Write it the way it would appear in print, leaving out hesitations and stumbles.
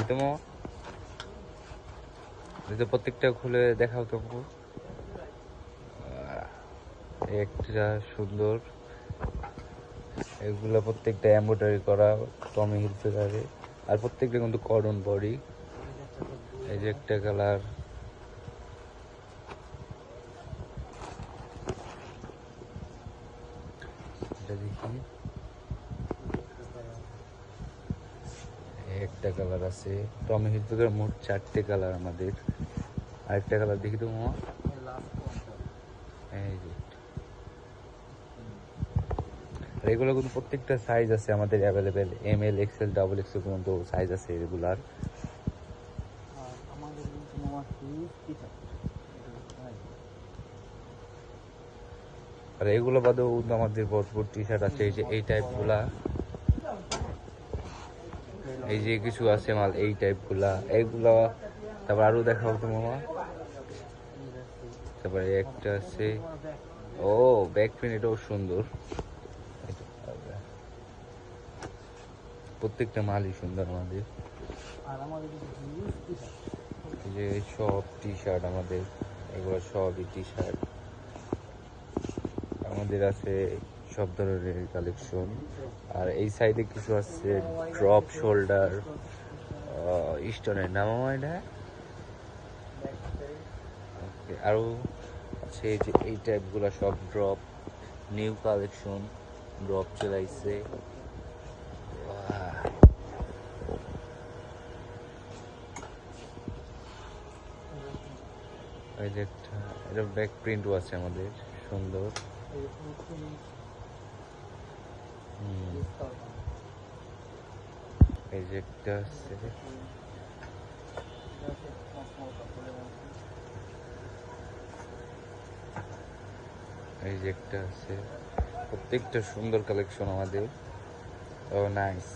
তোমার প্রত্যেকটা খুলে দেখাও তো। একটা সুন্দর, এগুলো প্রত্যেকটা এমব্রয়ডারি করা টমি হিলফিগারে, আর প্রত্যেকটা কিন্তু কটন বডি। এই যে একটা কালার, এটা দেখি, একটা কালার আছে টমি হিলফিগার, মোট 4টে কালার আমাদের। আরেকটা কালার দেখি তো মামা, এই যে। আর এগুলো কিন্তু প্রত্যেকটা সাইজ আছে আমাদের অ্যাভেলেবেল, ML XL XXL পর্যন্ত সাইজ আছে রেগুলার। আর এগুলো বাদেও কিন্তু আমাদের ভরপুর টি শার্ট আছে, এই যে এই টাইপগুলা, এই যে কিছু আছে মাল এই টাইপগুলা, এইগুলা। তারপর আরো দেখাও তো মামা, তারপরে একটা আছে, ও ব্যাক প্রিন্ট, এটাও সুন্দর। প্রত্যেকটা মালই সুন্দর আমাদের। এই যে সব টি শার্ট আমাদের, এগুলো সবই টি শার্ট আমাদের আছে, সব ধরনের কালেকশন। আর এই সাইডে কিছু আছে ড্রপ শোল্ডার, স্টোনের নাম আমার এটা। আরও আছে এই যে এই টাইপগুলো সব ড্রপ, নিউ কালেকশন, ড্রপ চলাইছে। এই যে একটা, এটা ব্যাক প্রিন্টও আছে আমাদের, সুন্দর। এই যে একটা আছে, এই যে একটা আছে, প্রত্যেকটা সুন্দর কালেকশন আমাদের। ও নাইস।